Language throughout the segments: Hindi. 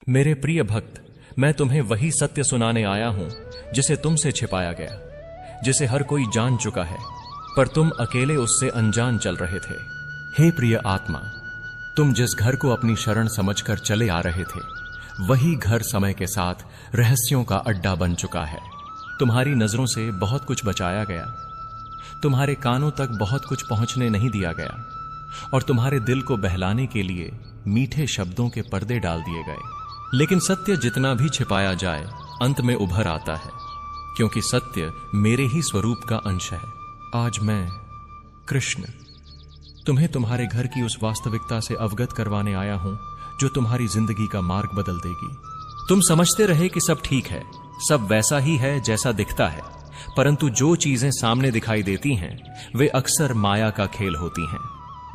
मेरे प्रिय भक्त, मैं तुम्हें वही सत्य सुनाने आया हूं जिसे तुमसे छिपाया गया, जिसे हर कोई जान चुका है, पर तुम अकेले उससे अनजान चल रहे थे। हे प्रिय आत्मा, तुम जिस घर को अपनी शरण समझकर चले आ रहे थे, वही घर समय के साथ रहस्यों का अड्डा बन चुका है। तुम्हारी नजरों से बहुत कुछ बचाया गया, तुम्हारे कानों तक बहुत कुछ पहुंचने नहीं दिया गया, और तुम्हारे दिल को बहलाने के लिए मीठे शब्दों के पर्दे डाल दिए गए। लेकिन सत्य जितना भी छिपाया जाए, अंत में उभर आता है, क्योंकि सत्य मेरे ही स्वरूप का अंश है। आज मैं कृष्ण तुम्हें तुम्हारे घर की उस वास्तविकता से अवगत करवाने आया हूं जो तुम्हारी जिंदगी का मार्ग बदल देगी। तुम समझते रहे कि सब ठीक है, सब वैसा ही है जैसा दिखता है, परंतु जो चीजें सामने दिखाई देती हैं वे अक्सर माया का खेल होती हैं।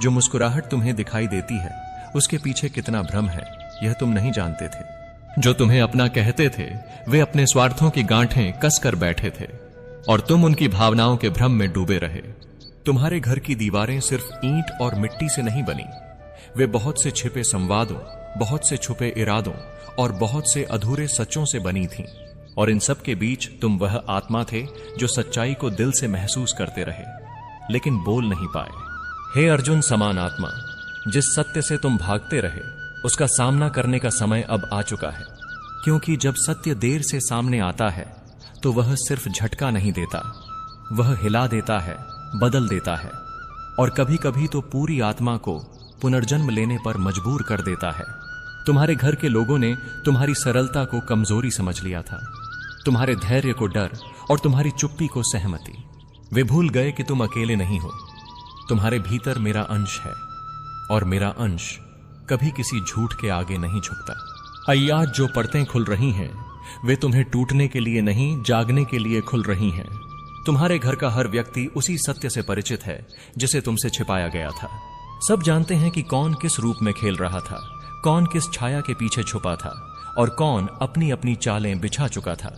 जो मुस्कुराहट तुम्हें दिखाई देती है उसके पीछे कितना भ्रम है यह तुम नहीं जानते थे। जो तुम्हें अपना कहते थे वे अपने स्वार्थों की गांठें कसकर बैठे थे और तुम उनकी भावनाओं के भ्रम में डूबे रहे। तुम्हारे घर की दीवारें सिर्फ ईंट और मिट्टी से नहीं बनी, वे बहुत से छिपे संवादों, बहुत से छुपे इरादों और बहुत से अधूरे सच्चों से बनी थीं। और इन सब के बीच तुम वह आत्मा थे जो सच्चाई को दिल से महसूस करते रहे, लेकिन बोल नहीं पाए। हे अर्जुन समान आत्मा, जिस सत्य से तुम भागते रहे उसका सामना करने का समय अब आ चुका है, क्योंकि जब सत्य देर से सामने आता है तो वह सिर्फ झटका नहीं देता, वह हिला देता है, बदल देता है, और कभी कभी तो पूरी आत्मा को पुनर्जन्म लेने पर मजबूर कर देता है। तुम्हारे घर के लोगों ने तुम्हारी सरलता को कमजोरी समझ लिया था, तुम्हारे धैर्य को डर और तुम्हारी चुप्पी को सहमति। वे भूल गए कि तुम अकेले नहीं हो, तुम्हारे भीतर मेरा अंश है, और मेरा अंश कभी किसी झूठ के आगे नहीं झुकता। आज जो परतें खुल रही हैं वे तुम्हें टूटने के लिए नहीं, जागने के लिए खुल रही हैं। तुम्हारे घर का हर व्यक्ति उसी सत्य से परिचित है जिसे तुमसे छिपाया गया था। सब जानते हैं कि कौन किस रूप में खेल रहा था, कौन किस छाया के पीछे छुपा था और कौन अपनी अपनी चालें बिछा चुका था।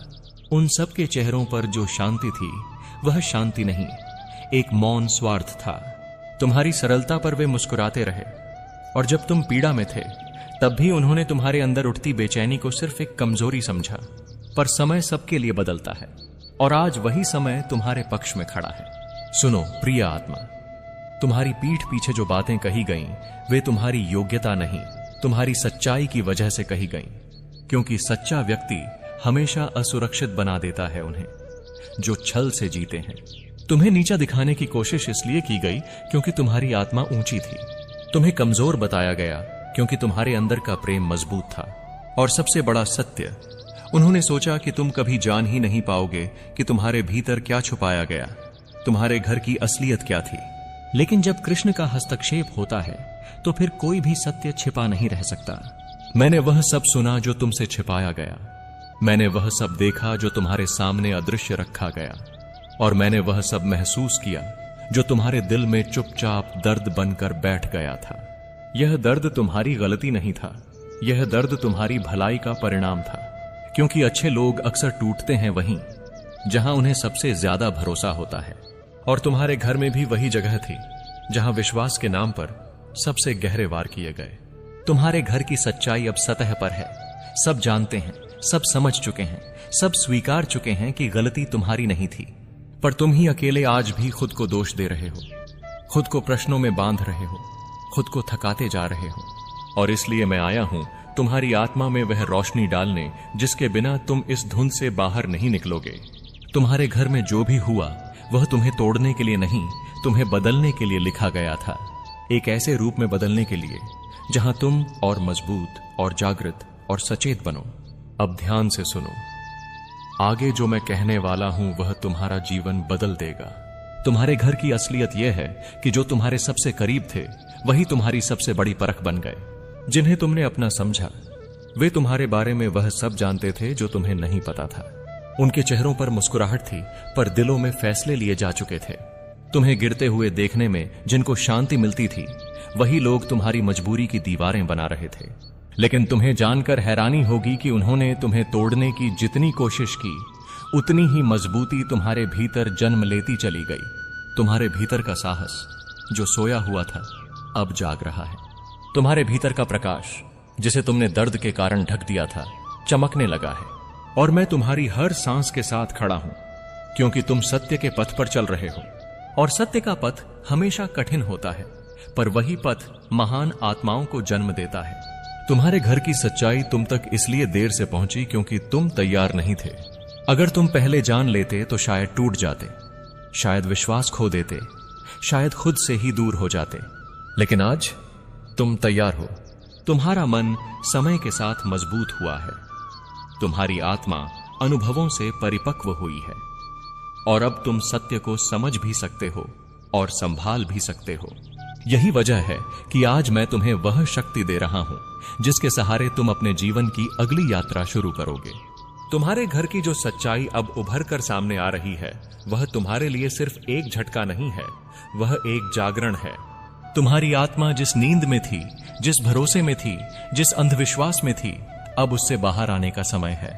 उन सब के चेहरों पर जो शांति थी वह शांति नहीं, एक मौन स्वार्थ था। तुम्हारी सरलता पर वे मुस्कुराते रहे, और जब तुम पीड़ा में थे तब भी उन्होंने तुम्हारे अंदर उठती बेचैनी को सिर्फ एक कमजोरी समझा। पर समय सबके लिए बदलता है, और आज वही समय तुम्हारे पक्ष में खड़ा है। सुनो प्रिय आत्मा, तुम्हारी पीठ पीछे जो बातें कही गईं वे तुम्हारी योग्यता नहीं, तुम्हारी सच्चाई की वजह से कही गईं, क्योंकि सच्चा व्यक्ति हमेशा असुरक्षित बना देता है उन्हें जो छल से जीते हैं। तुम्हें नीचा दिखाने की कोशिश इसलिए की गई क्योंकि तुम्हारी आत्मा ऊंची थी। तुम्हें कमजोर बताया गया क्योंकि तुम्हारे अंदर का प्रेम मजबूत था। और सबसे बड़ा सत्य, उन्होंने सोचा कि तुम कभी जान ही नहीं पाओगे कि तुम्हारे भीतर क्या छुपाया गया, तुम्हारे घर की असलियत क्या थी। लेकिन जब कृष्ण का हस्तक्षेप होता है तो फिर कोई भी सत्य छिपा नहीं रह सकता। मैंने वह सब सुना जो तुमसे छिपाया गया, मैंने वह सब देखा जो तुम्हारे सामने अदृश्य रखा गया, और मैंने वह सब महसूस किया जो तुम्हारे दिल में चुपचाप दर्द बनकर बैठ गया था। यह दर्द तुम्हारी गलती नहीं था, यह दर्द तुम्हारी भलाई का परिणाम था, क्योंकि अच्छे लोग अक्सर टूटते हैं वहीं जहां उन्हें सबसे ज्यादा भरोसा होता है। और तुम्हारे घर में भी वही जगह थी जहां विश्वास के नाम पर सबसे गहरे वार किए गए। तुम्हारे घर की सच्चाई अब सतह पर है, सब जानते हैं, सब समझ चुके हैं, सब स्वीकार चुके हैं कि गलती तुम्हारी नहीं थी, पर तुम ही अकेले आज भी खुद को दोष दे रहे हो, खुद को प्रश्नों में बांध रहे हो, खुद को थकाते जा रहे हो। और इसलिए मैं आया हूं तुम्हारी आत्मा में वह रोशनी डालने जिसके बिना तुम इस धुंध से बाहर नहीं निकलोगे। तुम्हारे घर में जो भी हुआ वह तुम्हें तोड़ने के लिए नहीं, तुम्हें बदलने के लिए लिखा गया था, एक ऐसे रूप में बदलने के लिए जहां तुम और मजबूत और जागृत और सचेत बनो। अब ध्यान से सुनो, आगे जो मैं कहने वाला हूं वह तुम्हारा जीवन बदल देगा। तुम्हारे घर की असलियत यह है कि जो तुम्हारे सबसे करीब थे वही तुम्हारी सबसे बड़ी परख बन गए। जिन्हें तुमने अपना समझा वे तुम्हारे बारे में वह सब जानते थे जो तुम्हें नहीं पता था। उनके चेहरों पर मुस्कुराहट थी, पर दिलों में फैसले लिए जा चुके थे। तुम्हें गिरते हुए देखने में जिनको शांति मिलती थी वही लोग तुम्हारी मजबूरी की दीवारें बना रहे थे। लेकिन तुम्हें जानकर हैरानी होगी कि उन्होंने तुम्हें तोड़ने की जितनी कोशिश की उतनी ही मजबूती तुम्हारे भीतर जन्म लेती चली गई। तुम्हारे भीतर का साहस जो सोया हुआ था अब जाग रहा है। तुम्हारे भीतर का प्रकाश जिसे तुमने दर्द के कारण ढक दिया था, चमकने लगा है। और मैं तुम्हारी हर सांस के साथ खड़ा हूं, क्योंकि तुम सत्य के पथ पर चल रहे हो। और सत्य का पथ हमेशा कठिन होता है, पर वही पथ महान आत्माओं को जन्म देता है। तुम्हारे घर की सच्चाई तुम तक इसलिए देर से पहुंची क्योंकि तुम तैयार नहीं थे। अगर तुम पहले जान लेते तो शायद टूट जाते, शायद विश्वास खो देते, शायद खुद से ही दूर हो जाते। लेकिन आज तुम तैयार हो। तुम्हारा मन समय के साथ मजबूत हुआ है, तुम्हारी आत्मा अनुभवों से परिपक्व हुई है, और अब तुम सत्य को समझ भी सकते हो और संभाल भी सकते हो। यही वजह है कि आज मैं तुम्हें वह शक्ति दे रहा हूं जिसके सहारे तुम अपने जीवन की अगली यात्रा शुरू करोगे। तुम्हारे घर की जो सच्चाई अब उभर कर सामने आ रही है, वह तुम्हारे लिए सिर्फ एक झटका नहीं है, वह एक जागरण है। तुम्हारी आत्मा जिस नींद में थी, जिस भरोसे में थी, जिस अंधविश्वास में थी, अब उससे बाहर आने का समय है।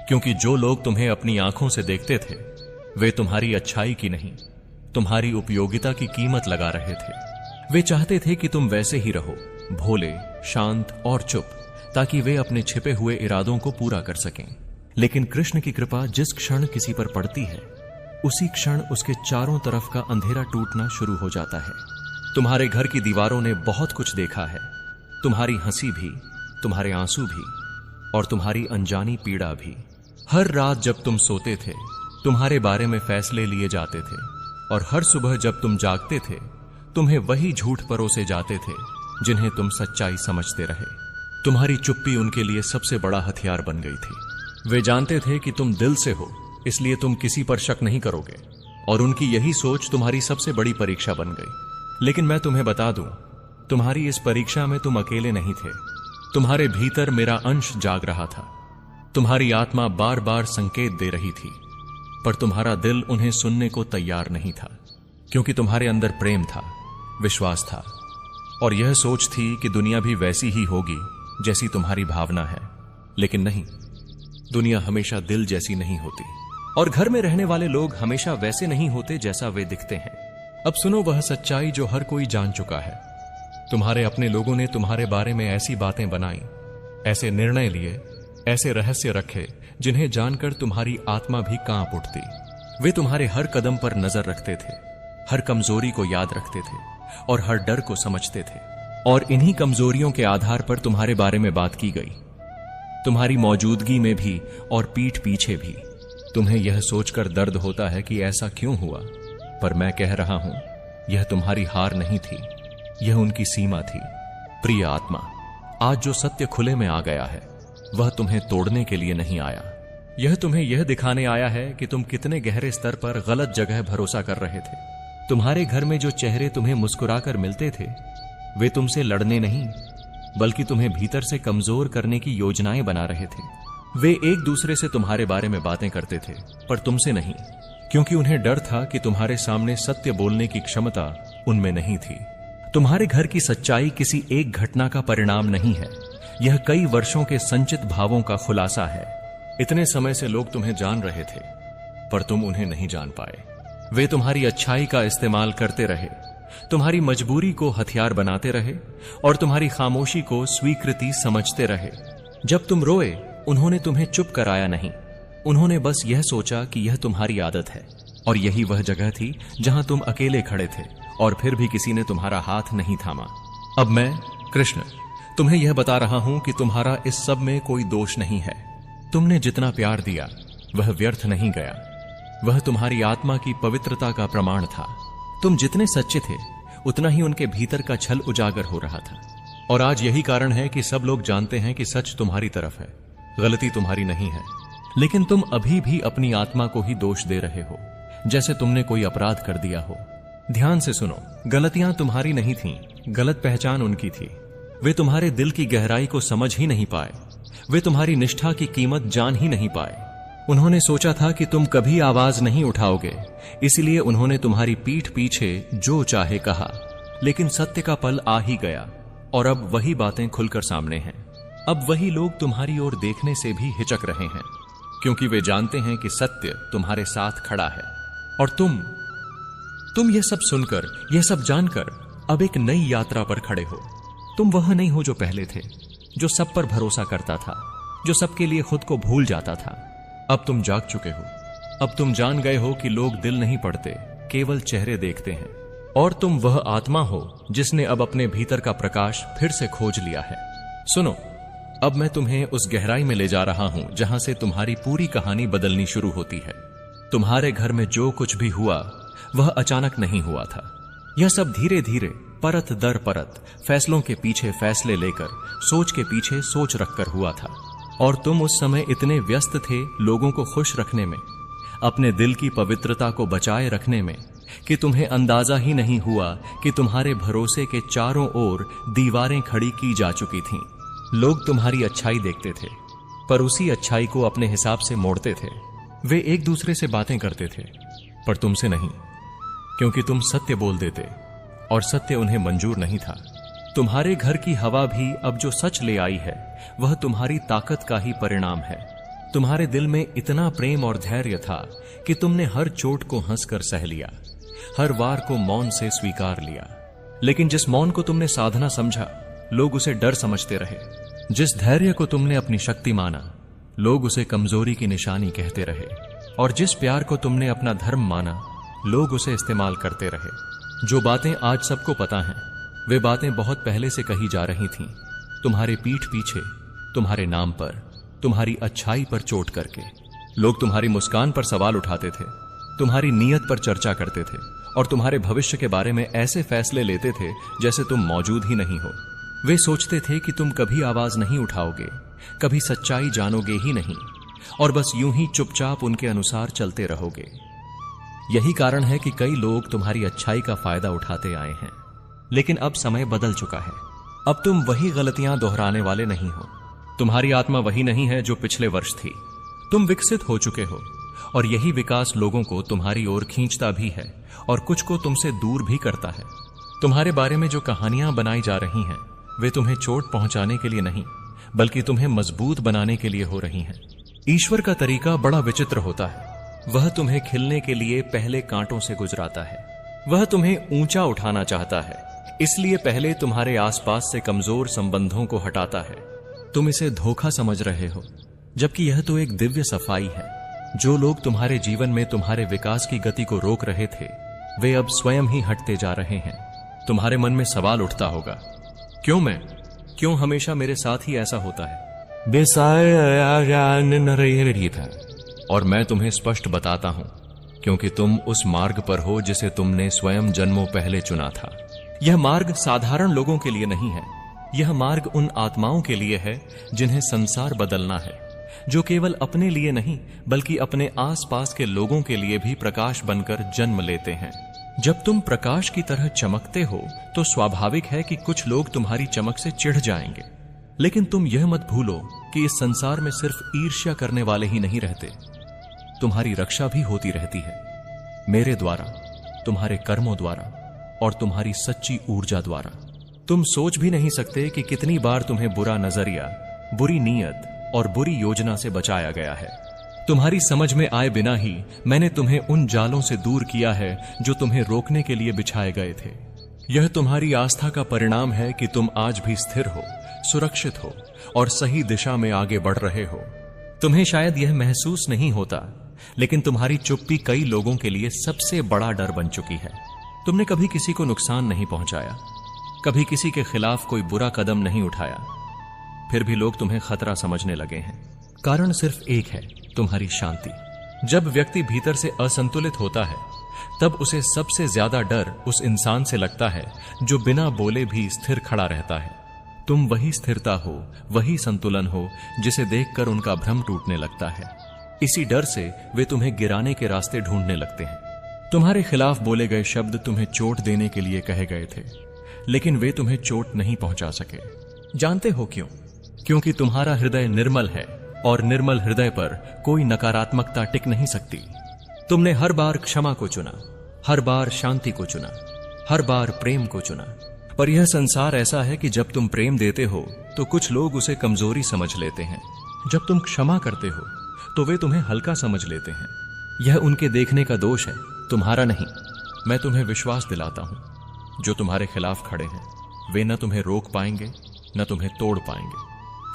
क्योंकि जो लोग तुम्हें अपनी आंखों से देखते थे, वे तुम्हारी अच्छाई की नहीं, तुम्हारी उपयोगिता की कीमत लगा रहे थे। वे चाहते थे कि तुम वैसे ही रहो, भोले, शांत और चुप, ताकि वे अपने छिपे हुए इरादों को पूरा कर सकें। लेकिन कृष्ण की कृपा जिस क्षण किसी पर पड़ती है, उसी क्षण उसके चारों तरफ का अंधेरा टूटना शुरू हो जाता है। तुम्हारे घर की दीवारों ने बहुत कुछ देखा है, तुम्हारी हंसी भी, तुम्हारे आंसू भी, और तुम्हारी अनजानी पीड़ा भी। हर रात जब तुम सोते थे, तुम्हारे बारे में फैसले लिए जाते थे, और हर सुबह जब तुम जागते थे, तुम्हें वही झूठ परोसे जाते थे जिन्हें तुम सच्चाई समझते रहे। तुम्हारी चुप्पी उनके लिए सबसे बड़ा हथियार बन गई थी। वे जानते थे कि तुम दिल से हो, इसलिए तुम किसी पर शक नहीं करोगे, और उनकी यही सोच तुम्हारी सबसे बड़ी परीक्षा बन गई। लेकिन मैं तुम्हें बता दूं, तुम्हारी इस परीक्षा में तुम अकेले नहीं थे। तुम्हारे भीतर मेरा अंश जाग रहा था। तुम्हारी आत्मा बार बार संकेत दे रही थी, पर तुम्हारा दिल उन्हें सुनने को तैयार नहीं था, क्योंकि तुम्हारे अंदर प्रेम था, विश्वास था, और यह सोच थी कि दुनिया भी वैसी ही होगी जैसी तुम्हारी भावना है। लेकिन नहीं, दुनिया हमेशा दिल जैसी नहीं होती, और घर में रहने वाले लोग हमेशा वैसे नहीं होते जैसा वे दिखते हैं। अब सुनो वह सच्चाई जो हर कोई जान चुका है। तुम्हारे अपने लोगों ने तुम्हारे बारे में ऐसी बातें बनाई, ऐसे निर्णय लिए, ऐसे रहस्य रखे जिन्हें जानकर तुम्हारी आत्मा भी कांप उठती। वे तुम्हारे हर कदम पर नजर रखते थे, हर कमजोरी को याद रखते थे, और हर डर को समझते थे। और इन्हीं कमजोरियों के आधार पर तुम्हारे बारे में बात की गई, तुम्हारी मौजूदगी में भी और पीठ पीछे भी। तुम्हें यह सोचकर दर्द होता है कि ऐसा क्यों हुआ, पर मैं कह रहा हूं, यह तुम्हारी हार नहीं थी, यह उनकी सीमा थी। प्रिय आत्मा, आज जो सत्य खुले में आ गया है, वह तुम्हें तोड़ने के लिए नहीं आया। यह तुम्हें यह दिखाने आया है कि तुम कितने गहरे स्तर पर गलत जगह भरोसा कर रहे थे। तुम्हारे घर में जो चेहरे तुम्हें मुस्कुराकर मिलते थे, वे तुमसे लड़ने नहीं, बल्कि तुम्हें भीतर से कमजोर करने की योजनाएं बना रहे थे। वे एक दूसरे से तुम्हारे बारे में बातें करते थे, पर तुमसे नहीं, क्योंकि उन्हें डर था कि तुम्हारे सामने सत्य बोलने की क्षमता उनमें नहीं थी। तुम्हारे घर की सच्चाई किसी एक घटना का परिणाम नहीं है, यह कई वर्षों के संचित भावों का खुलासा है। इतने समय से लोग तुम्हें जान रहे थे, पर तुम उन्हें नहीं जान पाए। वे तुम्हारी अच्छाई का इस्तेमाल करते रहे, तुम्हारी मजबूरी को हथियार बनाते रहे, और तुम्हारी खामोशी को स्वीकृति समझते रहे। जब तुम रोए, उन्होंने तुम्हें चुप कराया नहीं, उन्होंने बस यह सोचा कि यह तुम्हारी आदत है, और यही वह जगह थी जहां तुम अकेले खड़े थे, और फिर भी किसी ने तुम्हारा हाथ नहीं थामा। अब मैं कृष्ण तुम्हें यह बता रहा हूं कि तुम्हारा इस सब में कोई दोष नहीं है। तुमने जितना प्यार दिया वह व्यर्थ नहीं गया, वह तुम्हारी आत्मा की पवित्रता का प्रमाण था। तुम जितने सच्चे थे, उतना ही उनके भीतर का छल उजागर हो रहा था। और आज यही कारण है कि सब लोग जानते हैं कि सच तुम्हारी तरफ है, गलती तुम्हारी नहीं है। लेकिन तुम अभी भी अपनी आत्मा को ही दोष दे रहे हो, जैसे तुमने कोई अपराध कर दिया हो। ध्यान से सुनो, गलतियां तुम्हारी नहीं थीं, गलत पहचान उनकी थी। वे तुम्हारे दिल की गहराई को समझ ही नहीं पाए, वे तुम्हारी निष्ठा की कीमत जान ही नहीं पाए। उन्होंने सोचा था कि तुम कभी आवाज नहीं उठाओगे, इसलिए उन्होंने तुम्हारी पीठ पीछे जो चाहे कहा। लेकिन सत्य का पल आ ही गया, और अब वही बातें खुलकर सामने हैं। अब वही लोग तुम्हारी ओर देखने से भी हिचक रहे हैं, क्योंकि वे जानते हैं कि सत्य तुम्हारे साथ खड़ा है। और तुम यह सब सुनकर, यह सब जानकर अब एक नई यात्रा पर खड़े हो। तुम वह नहीं हो जो पहले थे, जो सब पर भरोसा करता था, जो सबके लिए खुद को भूल जाता था। अब तुम जाग चुके हो। अब तुम जान गए हो कि लोग दिल नहीं पढ़ते, केवल चेहरे देखते हैं। और तुम वह आत्मा हो जिसने अब अपने भीतर का प्रकाश फिर से खोज लिया है। सुनो, अब मैं तुम्हें उस गहराई में ले जा रहा हूं जहां से तुम्हारी पूरी कहानी बदलनी शुरू होती है। तुम्हारे घर में जो कुछ भी हुआ वह अचानक नहीं हुआ था। यह सब धीरे धीरे, परत दर परत, फैसलों के पीछे फैसले लेकर, सोच के पीछे सोच रखकर हुआ था। और तुम उस समय इतने व्यस्त थे लोगों को खुश रखने में, अपने दिल की पवित्रता को बचाए रखने में, कि तुम्हें अंदाजा ही नहीं हुआ कि तुम्हारे भरोसे के चारों ओर दीवारें खड़ी की जा चुकी थीं। लोग तुम्हारी अच्छाई देखते थे, पर उसी अच्छाई को अपने हिसाब से मोड़ते थे। वे एक दूसरे से बातें करते थे, पर तुमसे नहीं, क्योंकि तुम सत्य बोल देते और सत्य उन्हें मंजूर नहीं था। तुम्हारे घर की हवा भी अब जो सच ले आई है वह तुम्हारी ताकत का ही परिणाम है। तुम्हारे दिल में इतना प्रेम और धैर्य था कि तुमने हर चोट को हंसकर सह लिया, हर वार को मौन से स्वीकार लिया। लेकिन जिस मौन को तुमने साधना समझा, लोग उसे डर समझते रहे। जिस धैर्य को तुमने अपनी शक्ति माना, लोग उसे कमजोरी की निशानी कहते रहे। और जिस प्यार को तुमने अपना धर्म माना, लोग उसे इस्तेमाल करते रहे। जो बातें आज सबको पता हैं, वे बातें बहुत पहले से कही जा रही थीं, तुम्हारे पीठ पीछे, तुम्हारे नाम पर, तुम्हारी अच्छाई पर चोट करके। लोग तुम्हारी मुस्कान पर सवाल उठाते थे, तुम्हारी नीयत पर चर्चा करते थे और तुम्हारे भविष्य के बारे में ऐसे फैसले लेते थे जैसे तुम मौजूद ही नहीं हो। वे सोचते थे कि तुम कभी आवाज नहीं उठाओगे, कभी सच्चाई जानोगे ही नहीं, और बस यूं ही चुपचाप उनके अनुसार चलते रहोगे। यही कारण है कि कई लोग तुम्हारी अच्छाई का फायदा उठाते आए हैं। लेकिन अब समय बदल चुका है। अब तुम वही गलतियां दोहराने वाले नहीं हो। तुम्हारी आत्मा वही नहीं है जो पिछले वर्ष थी। तुम विकसित हो चुके हो, और यही विकास लोगों को तुम्हारी ओर खींचता भी है और कुछ को तुमसे दूर भी करता है। तुम्हारे बारे में जो कहानियां बनाई जा रही हैं, वे तुम्हें चोट पहुंचाने के लिए नहीं, बल्कि तुम्हें मजबूत बनाने के लिए हो रही हैं। ईश्वर का तरीका बड़ा विचित्र होता है। वह तुम्हें खिलने के लिए पहले कांटों से गुजराता है। वह तुम्हें ऊंचा उठाना चाहता है, इसलिए पहले तुम्हारे आसपास से कमजोर संबंधों को हटाता है। तुम इसे धोखा समझ रहे हो, जबकि यह तो एक दिव्य सफाई है। जो लोग तुम्हारे जीवन में तुम्हारे विकास की गति को रोक रहे थे, वे अब स्वयं ही हटते जा रहे हैं। तुम्हारे मन में सवाल उठता होगा, क्यों मैं? क्यों हमेशा मेरे साथ ही ऐसा होता है? और मैं तुम्हें स्पष्ट बताता हूं, क्योंकि तुम उस मार्ग पर हो जिसे तुमने स्वयं जन्मों पहले चुना था। यह मार्ग साधारण लोगों के लिए नहीं है। यह मार्ग उन आत्माओं के लिए है जिन्हें संसार बदलना है, जो केवल अपने लिए नहीं बल्कि अपने आसपास के लोगों के लिए भी प्रकाश बनकर जन्म लेते हैं। जब तुम प्रकाश की तरह चमकते हो तो स्वाभाविक है कि कुछ लोग तुम्हारी चमक से चिढ़ जाएंगे। लेकिन तुम यह मत भूलो कि इस संसार में सिर्फ ईर्ष्या करने वाले ही नहीं रहते, तुम्हारी रक्षा भी होती रहती है, मेरे द्वारा, तुम्हारे कर्मों द्वारा और तुम्हारी सच्ची ऊर्जा द्वारा। तुम सोच भी नहीं सकते कि कितनी बार तुम्हें बुरा नजरिया, बुरी नीयत और बुरी योजना से बचाया गया है। तुम्हारी समझ में आए बिना ही मैंने तुम्हें उन जालों से दूर किया है जो तुम्हें रोकने के लिए बिछाए गए थे। यह तुम्हारी आस्था का परिणाम है कि तुम आज भी स्थिर हो, सुरक्षित हो और सही दिशा में आगे बढ़ रहे हो। तुम्हें शायद यह महसूस नहीं होता, लेकिन तुम्हारी चुप्पी कई लोगों के लिए सबसे बड़ा डर बन चुकी है। तुमने कभी किसी को नुकसान नहीं पहुंचाया, कभी किसी के खिलाफ कोई बुरा कदम नहीं उठाया, फिर भी लोग तुम्हें खतरा समझने लगे हैं। कारण सिर्फ एक है, तुम्हारी शांति। जब व्यक्ति भीतर से असंतुलित होता है, तब उसे सबसे ज्यादा डर उस इंसान से लगता है जो बिना बोले भी स्थिर खड़ा रहता है। तुम वही स्थिरता हो, वही संतुलन हो जिसे देखकर उनका भ्रम टूटने लगता है। इसी डर से वे तुम्हें गिराने के रास्ते ढूंढने लगते हैं। तुम्हारे खिलाफ बोले गए शब्द तुम्हें चोट देने के लिए कहे गए थे, लेकिन वे तुम्हें चोट नहीं पहुंचा सके। जानते हो क्यों? क्योंकि तुम्हारा हृदय निर्मल है और निर्मल हृदय पर कोई नकारात्मकता टिक नहीं सकती। तुमने हर बार क्षमा को चुना, हर बार शांति को चुना, हर बार प्रेम को चुना। पर यह संसार ऐसा है कि जब तुम प्रेम देते हो तो कुछ लोग उसे कमजोरी समझ लेते हैं। जब तुम क्षमा करते हो तो वे तुम्हें हल्का समझ लेते हैं। यह उनके देखने का दोष है, तुम्हारा नहीं। मैं तुम्हें विश्वास दिलाता हूं, जो तुम्हारे खिलाफ खड़े हैं वे न तुम्हें रोक पाएंगे न तुम्हें तोड़ पाएंगे।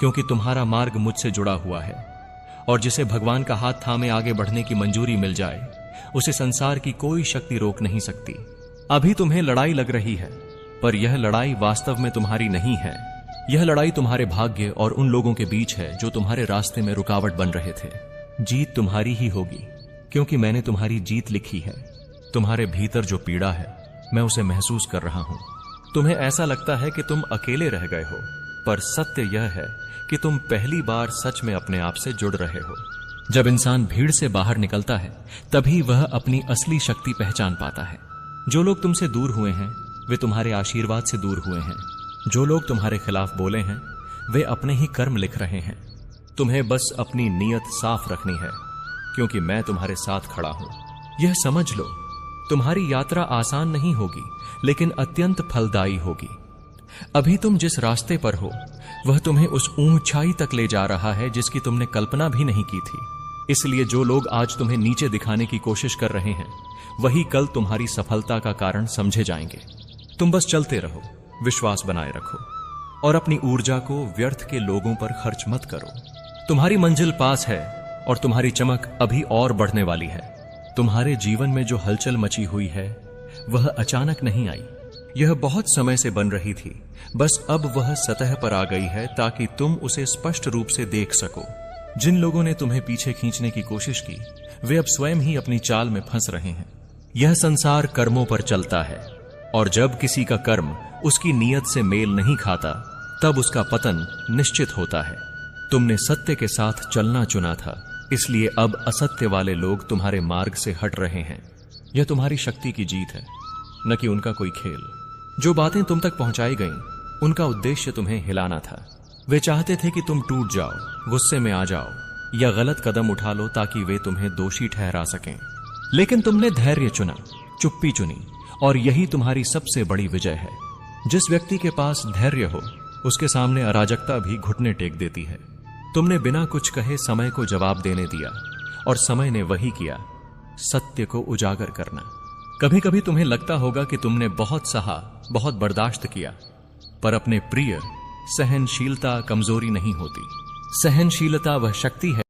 क्योंकि तुम्हारा मार्ग मुझसे जुड़ा हुआ है, और जिसे भगवान का हाथ थामे आगे बढ़ने की मंजूरी मिल जाए, उसे संसार की कोई शक्ति रोक नहीं सकती। अभी तुम्हें लड़ाई लग रही है, पर यह लड़ाई वास्तव में तुम्हारी नहीं है। यह लड़ाई तुम्हारे भाग्य और उन लोगों के बीच है जो तुम्हारे रास्ते में रुकावट बन रहे थे। जीत तुम्हारी ही होगी, क्योंकि मैंने तुम्हारी जीत लिखी है। तुम्हारे भीतर जो पीड़ा है, मैं उसे महसूस कर रहा हूं। तुम्हें ऐसा लगता है कि तुम अकेले रह गए हो, पर सत्य यह है कि तुम पहली बार सच में अपने आप से जुड़ रहे हो। जब इंसान भीड़ से बाहर निकलता है, तभी वह अपनी असली शक्ति पहचान पाता है। जो लोग तुमसे दूर हुए हैं, वे तुम्हारे आशीर्वाद से दूर हुए हैं। जो लोग तुम्हारे खिलाफ बोले हैं, वे अपने ही कर्म लिख रहे हैं। तुम्हें बस अपनी नीयत साफ रखनी है, क्योंकि मैं तुम्हारे साथ खड़ा हूं। यह समझ लो, तुम्हारी यात्रा आसान नहीं होगी, लेकिन अत्यंत फलदायी होगी। अभी तुम जिस रास्ते पर हो, वह तुम्हें उस ऊंचाई तक ले जा रहा है जिसकी तुमने कल्पना भी नहीं की थी। इसलिए जो लोग आज तुम्हें नीचे दिखाने की कोशिश कर रहे हैं, वही कल तुम्हारी सफलता का कारण समझे जाएंगे। तुम बस चलते रहो, विश्वास बनाए रखो, और अपनी ऊर्जा को व्यर्थ के लोगों पर खर्च मत करो। तुम्हारी मंजिल पास है, और तुम्हारी चमक अभी और बढ़ने वाली है। तुम्हारे जीवन में जो हलचल मची हुई है, वह अचानक नहीं आई। यह बहुत समय से बन रही थी, बस अब वह सतह पर आ गई है ताकि तुम उसे स्पष्ट रूप से देख सको। जिन लोगों ने तुम्हें पीछे खींचने की कोशिश की, वे अब स्वयं ही अपनी चाल में फंस रहे हैं। यह संसार कर्मों पर चलता है, और जब किसी का कर्म उसकी नीयत से मेल नहीं खाता, तब उसका पतन निश्चित होता है। तुमने सत्य के साथ चलना चुना था, इसलिए अब असत्य वाले लोग तुम्हारे मार्ग से हट रहे हैं। यह तुम्हारी शक्ति की जीत है, न कि उनका कोई खेल। जो बातें तुम तक पहुंचाई गईं, उनका उद्देश्य तुम्हें हिलाना था। वे चाहते थे कि तुम टूट जाओ, गुस्से में आ जाओ या गलत कदम उठा लो ताकि वे तुम्हें दोषी ठहरा सकें। लेकिन तुमने धैर्य चुना, चुप्पी चुनी, और यही तुम्हारी सबसे बड़ी विजय है। जिस व्यक्ति के पास धैर्य हो, उसके सामने अराजकता भी घुटने टेक देती है। तुमने बिना कुछ कहे समय को जवाब देने दिया, और समय ने वही किया, सत्य को उजागर करना। कभी कभी तुम्हें लगता होगा कि तुमने बहुत सहा, बहुत बर्दाश्त किया, पर अपने प्रिय, सहनशीलता कमजोरी नहीं होती। सहनशीलता वह शक्ति है